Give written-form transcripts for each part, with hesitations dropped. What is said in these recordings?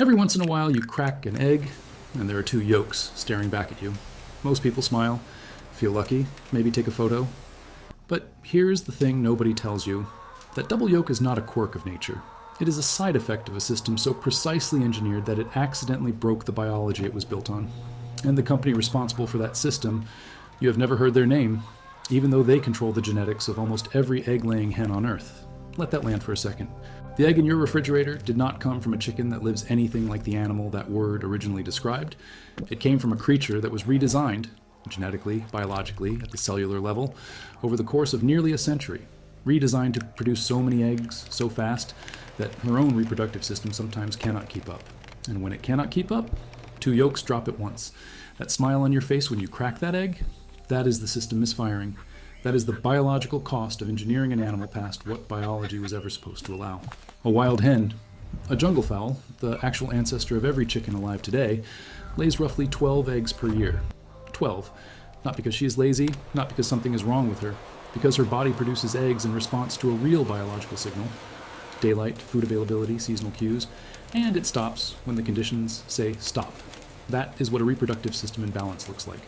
Every once in a while you crack an egg, and there are two yolks staring back at you. Most people smile, feel lucky, maybe take a photo. But here's the thing nobody tells you. That double yolk is not a quirk of nature. It is a side effect of a system so precisely engineered that it accidentally broke the biology it was built on. And the company responsible for that system, you have never heard their name, even though they control the genetics of almost every egg-laying hen on Earth. Let that land for a second. The egg in your refrigerator did not come from a chicken that lives anything like the animal that word originally described. It came from a creature that was redesigned, genetically, biologically, at the cellular level, over the course of nearly a century. Redesigned to produce so many eggs so fast that her own reproductive system sometimes cannot keep up. And when it cannot keep up, two yolks drop at once. That smile on your face when you crack that egg, that is the system misfiring. That is the biological cost of engineering an animal past what biology was ever supposed to allow. A wild hen, a jungle fowl, the actual ancestor of every chicken alive today, lays roughly 12 eggs per year. 12. Not because she is lazy, not because something is wrong with her, because her body produces eggs in response to a real biological signal. Daylight, food availability, seasonal cues, and it stops when the conditions say stop. That is what a reproductive system in balance looks like.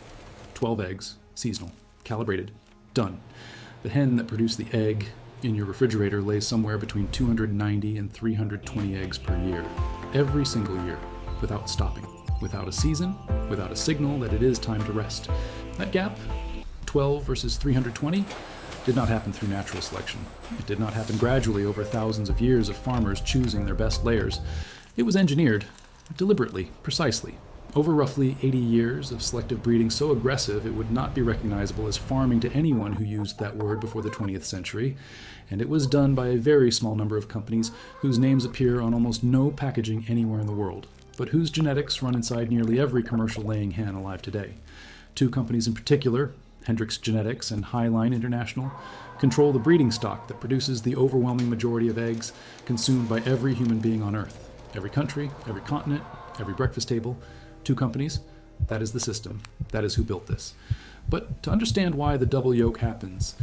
12 eggs, seasonal, calibrated, done. The hen that produced the egg in your refrigerator lays somewhere between 290 and 320 eggs per year, every single year, without stopping, without a season, without a signal that it is time to rest. That gap, 12 versus 320, did not happen through natural selection. It did not happen gradually over thousands of years of farmers choosing their best layers. It was engineered, deliberately, precisely, over roughly 80 years of selective breeding so aggressive it would not be recognizable as farming to anyone who used that word before the 20th century, and it was done by a very small number of companies whose names appear on almost no packaging anywhere in the world, but whose genetics run inside nearly every commercial laying hen alive today. Two companies in particular, Hendrix Genetics and Highline International, control the breeding stock that produces the overwhelming majority of eggs consumed by every human being on Earth. Every country, every continent, every breakfast table. Two companies, that is the system. That is who built this. But to understand why the double yolk happens,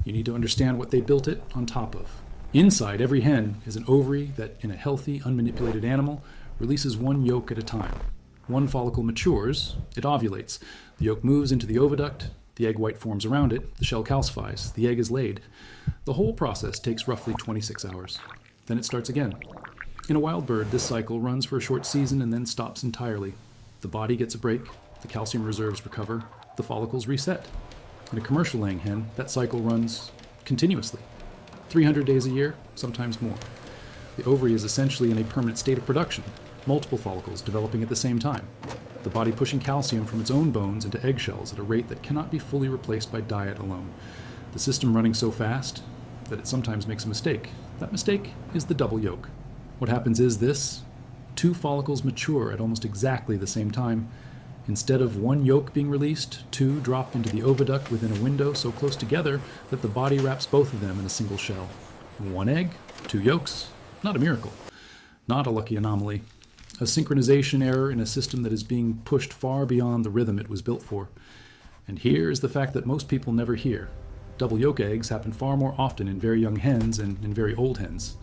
you need to understand what they built it on top of. Inside every hen is an ovary that, in a healthy, unmanipulated animal, releases one yolk at a time. One follicle matures, it ovulates. The yolk moves into the oviduct, the egg white forms around it, the shell calcifies, the egg is laid. The whole process takes roughly 26 hours. Then it starts again. In a wild bird, this cycle runs for a short season and then stops entirely. The body gets a break, the calcium reserves recover, the follicles reset. In a commercial laying hen, that cycle runs continuously. 300 days a year, sometimes more. The ovary is essentially in a permanent state of production, multiple follicles developing at the same time. The body pushing calcium from its own bones into eggshells at a rate that cannot be fully replaced by diet alone. The system running so fast that it sometimes makes a mistake. That mistake is the double yolk. What happens is this: two follicles mature at almost exactly the same time. Instead of one yolk being released, two drop into the oviduct within a window so close together that the body wraps both of them in a single shell. One egg, two yolks. Not a miracle. Not a lucky anomaly. A synchronization error in a system that is being pushed far beyond the rhythm it was built for. And here is the fact that most people never hear. Double yolk eggs happen far more often in very young hens and in very old hens.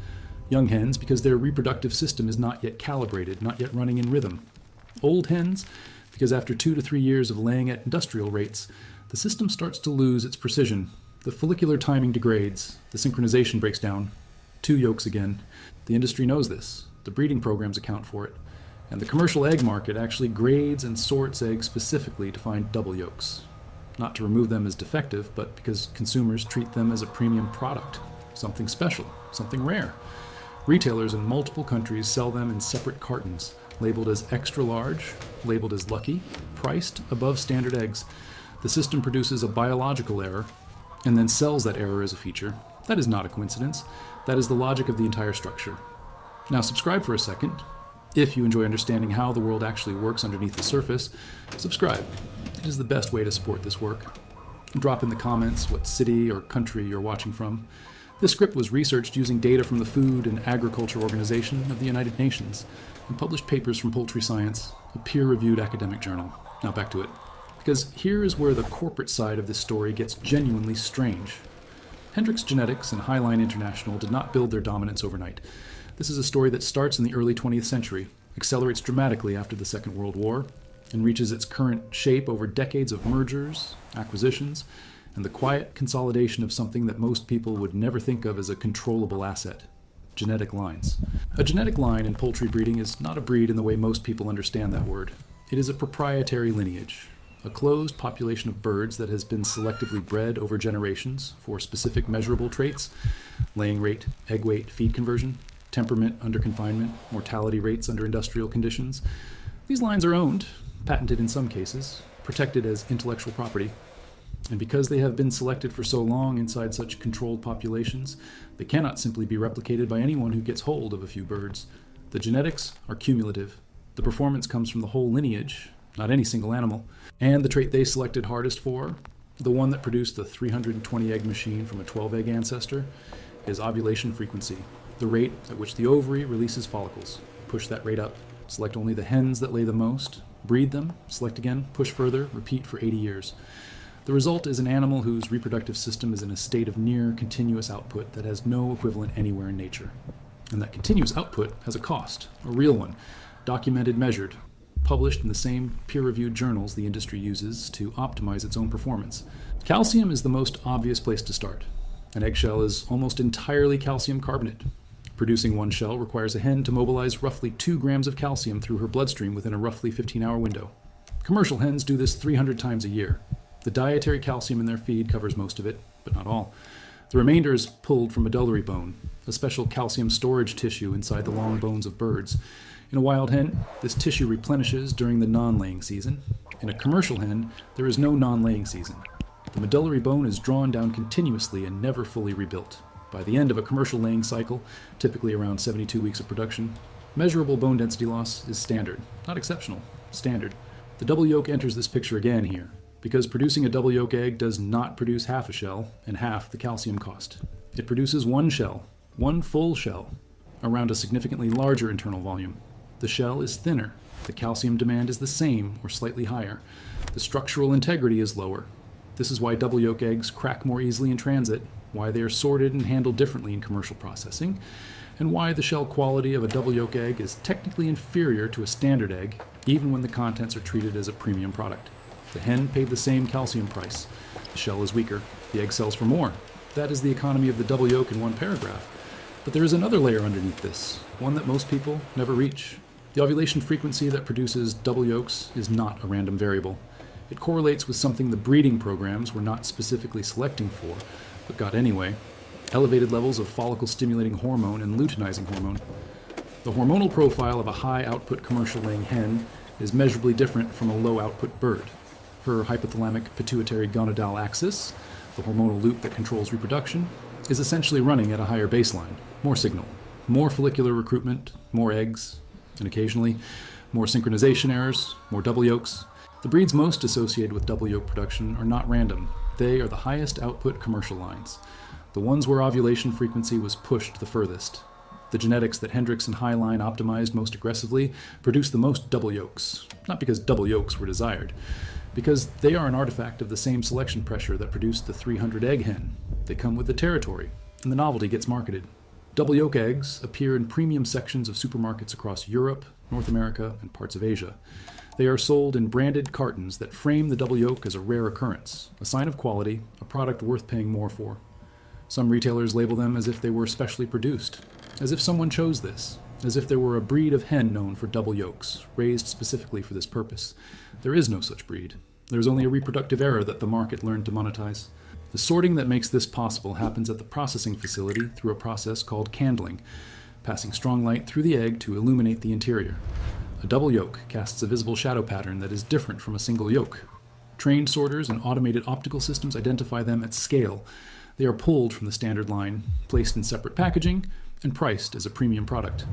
Young hens because their reproductive system is not yet calibrated, not yet running in rhythm. Old hens because after 2 to 3 years of laying at industrial rates, the system starts to lose its precision. The follicular timing degrades, the synchronization breaks down. Two yolks again. The industry knows this. The breeding programs account for it. And the commercial egg market actually grades and sorts eggs specifically to find double yolks. Not to remove them as defective, but because consumers treat them as a premium product, something special, something rare. Retailers in multiple countries sell them in separate cartons, labeled as extra large, labeled as lucky, priced above standard eggs. The system produces a biological error and then sells that error as a feature. That is not a coincidence. That is the logic of the entire structure. Now subscribe for a second. If you enjoy understanding how the world actually works underneath the surface, subscribe. It is the best way to support this work. Drop in the comments what city or country you're watching from. This script was researched using data from the Food and Agriculture Organization of the United Nations and published papers from Poultry Science, a peer-reviewed academic journal. Now back to it. Because here is where the corporate side of this story gets genuinely strange. Hendrix Genetics and Highline International did not build their dominance overnight. This is a story that starts in the early 20th century, accelerates dramatically after the Second World War, and reaches its current shape over decades of mergers, acquisitions, and the quiet consolidation of something that most people would never think of as a controllable asset: genetic lines. A genetic line in poultry breeding is not a breed in the way most people understand that word. It is a proprietary lineage, a closed population of birds that has been selectively bred over generations for specific measurable traits: laying rate, egg weight, feed conversion, temperament under confinement, mortality rates under industrial conditions. These lines are owned, patented in some cases, protected as intellectual property. And because they have been selected for so long inside such controlled populations, they cannot simply be replicated by anyone who gets hold of a few birds. The genetics are cumulative. The performance comes from the whole lineage, not any single animal. And the trait they selected hardest for, the one that produced the 320 egg machine from a 12 egg ancestor, is ovulation frequency, the rate at which the ovary releases follicles. Push that rate up. Select only the hens that lay the most, breed them, select again, push further, repeat for 80 years. The result is an animal whose reproductive system is in a state of near continuous output that has no equivalent anywhere in nature. And that continuous output has a cost, a real one, documented, measured, published in the same peer-reviewed journals the industry uses to optimize its own performance. Calcium is the most obvious place to start. An eggshell is almost entirely calcium carbonate. Producing one shell requires a hen to mobilize roughly 2 grams of calcium through her bloodstream within a roughly 15-hour window. Commercial hens do this 300 times a year. The dietary calcium in their feed covers most of it, but not all. The remainder is pulled from medullary bone, a special calcium storage tissue inside the long bones of birds. In a wild hen, this tissue replenishes during the non-laying season. In a commercial hen, there is no non-laying season. The medullary bone is drawn down continuously and never fully rebuilt. By the end of a commercial laying cycle, typically around 72 weeks of production, measurable bone density loss is standard, not exceptional, standard. The double yolk enters this picture again here, because producing a double yolk egg does not produce half a shell and half the calcium cost. It produces one shell, one full shell, around a significantly larger internal volume. The shell is thinner. The calcium demand is the same or slightly higher. The structural integrity is lower. This is why double yolk eggs crack more easily in transit, why they are sorted and handled differently in commercial processing, and why the shell quality of a double yolk egg is technically inferior to a standard egg, even when the contents are treated as a premium product. The hen paid the same calcium price. The shell is weaker. The egg sells for more. That is the economy of the double yolk in one paragraph. But there is another layer underneath this, one that most people never reach. The ovulation frequency that produces double yolks is not a random variable. It correlates with something the breeding programs were not specifically selecting for, but got anyway: elevated levels of follicle-stimulating hormone and luteinizing hormone. The hormonal profile of a high-output commercial laying hen is measurably different from a low-output bird. Her hypothalamic pituitary gonadal axis, the hormonal loop that controls reproduction, is essentially running at a higher baseline. More signal, more follicular recruitment, more eggs, and occasionally more synchronization errors, more double yolks. The breeds most associated with double yolk production are not random. They are the highest output commercial lines, the ones where ovulation frequency was pushed the furthest. The genetics that Hendricks and Highline optimized most aggressively produce the most double yolks, not because double yolks were desired, because they are an artifact of the same selection pressure that produced the 300 egg hen. They come with the territory, and the novelty gets marketed. Double yolk eggs appear in premium sections of supermarkets across Europe, North America, and parts of Asia. They are sold in branded cartons that frame the double yolk as a rare occurrence, a sign of quality, a product worth paying more for. Some retailers label them as if they were specially produced, as if someone chose this, as if there were a breed of hen known for double yolks, raised specifically for this purpose. There is no such breed. There is only a reproductive error that the market learned to monetize. The sorting that makes this possible happens at the processing facility through a process called candling, passing strong light through the egg to illuminate the interior. A double yolk casts a visible shadow pattern that is different from a single yolk. Trained sorters and automated optical systems identify them at scale. They are pulled from the standard line, placed in separate packaging, and priced as a premium product.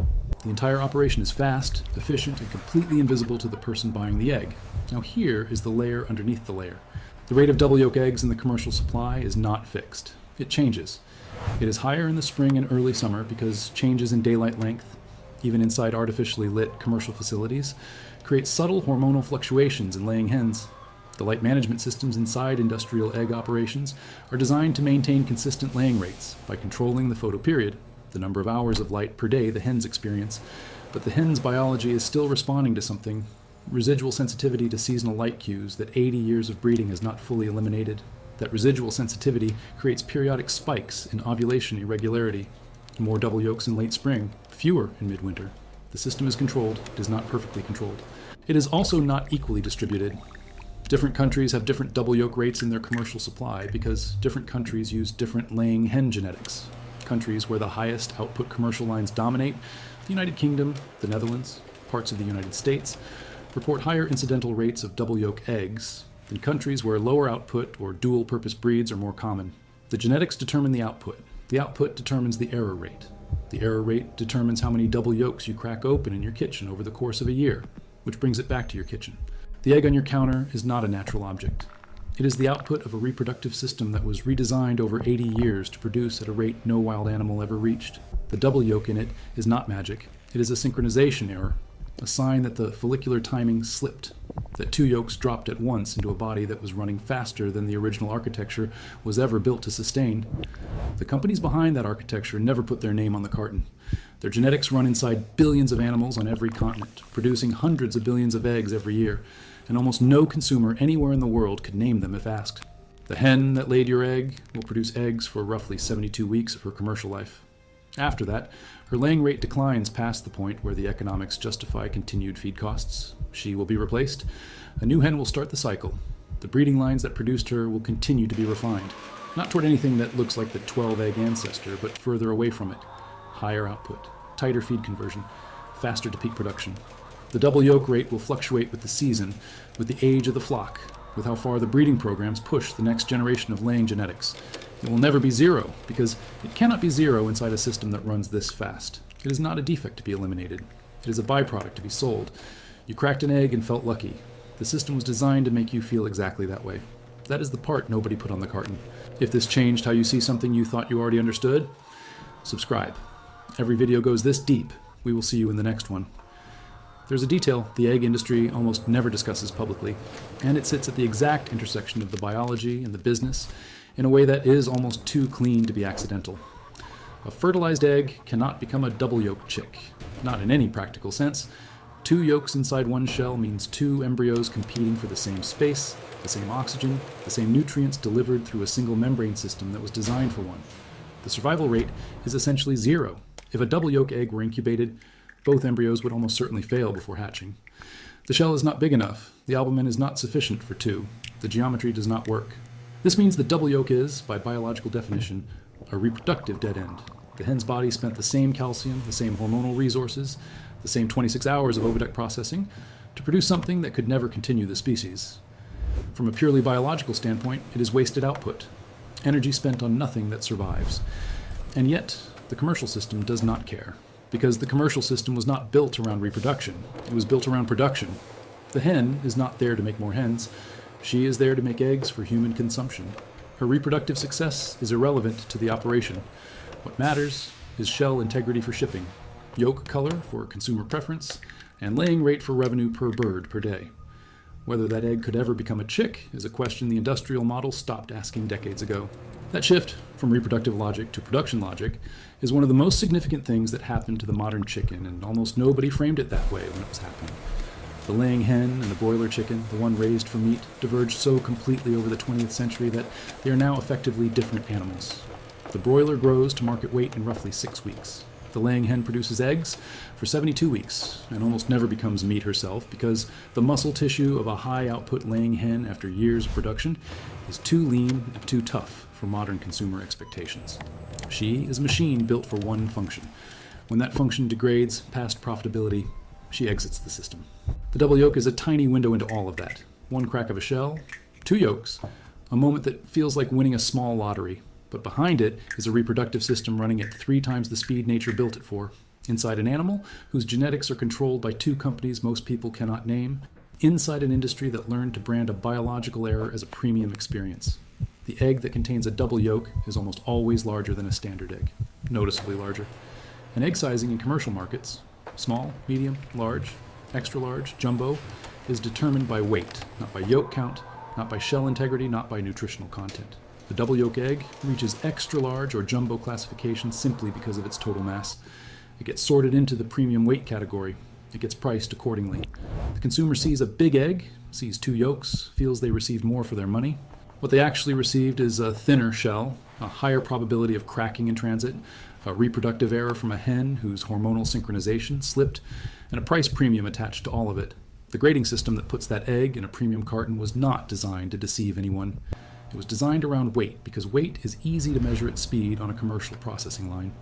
The entire operation is fast, efficient, and completely invisible to the person buying the egg. Now here is the layer underneath the layer. The rate of double yolk eggs in the commercial supply is not fixed. It changes. It is higher in the spring and early summer because changes in daylight length, even inside artificially lit commercial facilities, create subtle hormonal fluctuations in laying hens. The light management systems inside industrial egg operations are designed to maintain consistent laying rates by controlling the photoperiod, the number of hours of light per day the hens experience, But the hen's biology is still responding to something, residual sensitivity to seasonal light cues that 80 years of breeding has not fully eliminated. That residual sensitivity creates periodic spikes in ovulation irregularity. More double yolks in late spring, fewer in midwinter. The system is controlled, it is not perfectly controlled. It is also not equally distributed. Different countries have different double yolk rates in their commercial supply because different countries use different laying hen genetics. Countries where the highest output commercial lines dominate, the United Kingdom, the Netherlands, parts of the United States, report higher incidental rates of double yolk eggs than countries where lower output or dual purpose breeds are more common. The genetics determine the output. The output determines the error rate. The error rate determines how many double yolks you crack open in your kitchen over the course of a year, which brings it back to your kitchen. The egg on your counter is not a natural object. It is the output of a reproductive system that was redesigned over 80 years to produce at a rate no wild animal ever reached. The double yolk in it is not magic. It is a synchronization error, a sign that the follicular timing slipped, that two yolks dropped at once into a body that was running faster than the original architecture was ever built to sustain. The companies behind that architecture never put their name on the carton. Their genetics run inside billions of animals on every continent, producing hundreds of billions of eggs every year, and almost no consumer anywhere in the world could name them if asked. The hen that laid your egg will produce eggs for roughly 72 weeks of her commercial life. After that, her laying rate declines past the point where the economics justify continued feed costs. She will be replaced. A new hen will start the cycle. The breeding lines that produced her will continue to be refined, not toward anything that looks like the 12-egg ancestor, but further away from it. Higher output, tighter feed conversion, faster to peak production. The double yolk rate will fluctuate with the season, with the age of the flock, with how far the breeding programs push the next generation of laying genetics. It will never be zero, because it cannot be zero inside a system that runs this fast. It is not a defect to be eliminated. It is a byproduct to be sold. You cracked an egg and felt lucky. The system was designed to make you feel exactly that way. That is the part nobody put on the carton. If this changed how you see something you thought you already understood, subscribe. Every video goes this deep. We will see you in the next one. There's a detail the egg industry almost never discusses publicly, and it sits at the exact intersection of the biology and the business in a way that is almost too clean to be accidental. A fertilized egg cannot become a double yolk chick, not in any practical sense. Two yolks inside one shell means two embryos competing for the same space, the same oxygen, the same nutrients delivered through a single membrane system that was designed for one. The survival rate is essentially zero. If a double yolk egg were incubated, both embryos would almost certainly fail before hatching. The shell is not big enough. The albumin is not sufficient for two. The geometry does not work. This means the double yolk is, by biological definition, a reproductive dead end. The hen's body spent the same calcium, the same hormonal resources, the same 26 hours of oviduct processing to produce something that could never continue the species. From a purely biological standpoint, it is wasted output, energy spent on nothing that survives. And yet, the commercial system does not care, because the commercial system was not built around reproduction. It was built around production. The hen is not there to make more hens. She is there to make eggs for human consumption. Her reproductive success is irrelevant to the operation. What matters is shell integrity for shipping, yolk color for consumer preference, and laying rate for revenue per bird per day. Whether that egg could ever become a chick is a question the industrial model stopped asking decades ago. That shift from reproductive logic to production logic is one of the most significant things that happened to the modern chicken, and almost nobody framed it that way when it was happening. The laying hen and the broiler chicken, the one raised for meat, diverged so completely over the 20th century that they are now effectively different animals. The broiler grows to market weight in roughly 6 weeks. The laying hen produces eggs for 72 weeks and almost never becomes meat herself because the muscle tissue of a high-output laying hen after years of production is too lean and too tough for modern consumer expectations. She is a machine built for one function. When that function degrades past profitability, she exits the system. The double yolk is a tiny window into all of that. One crack of a shell, two yolks, a moment that feels like winning a small lottery. But behind it is a reproductive system running at 3 times the speed nature built it for. Inside an animal whose genetics are controlled by 2 companies most people cannot name. Inside an industry that learned to brand a biological error as a premium experience. The egg that contains a double yolk is almost always larger than a standard egg, noticeably larger. And egg sizing in commercial markets, small, medium, large, extra large, jumbo, is determined by weight, not by yolk count, not by shell integrity, not by nutritional content. The double yolk egg reaches extra large or jumbo classification simply because of its total mass. It gets sorted into the premium weight category. It gets priced accordingly. The consumer sees a big egg, sees 2 yolks, feels they received more for their money. What they actually received is a thinner shell, a higher probability of cracking in transit, a reproductive error from a hen whose hormonal synchronization slipped, and a price premium attached to all of it. The grading system that puts that egg in a premium carton was not designed to deceive anyone. It was designed around weight, because weight is easy to measure at speed on a commercial processing line.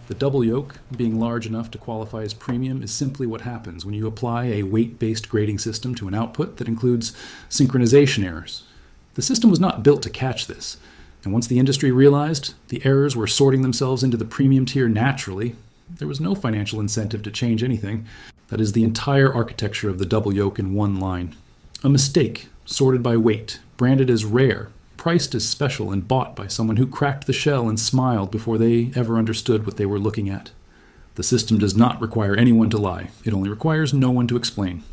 The double yolk, being large enough to qualify as premium, is simply what happens when you apply a weight-based grading system to an output that includes synchronization errors. The system was not built to catch this, and once the industry realized the errors were sorting themselves into the premium tier naturally, there was no financial incentive to change anything. That is the entire architecture of the double yolk in one line. A mistake, sorted by weight, branded as rare, priced as special, and bought by someone who cracked the shell and smiled before they ever understood what they were looking at. The system does not require anyone to lie. It only requires no one to explain.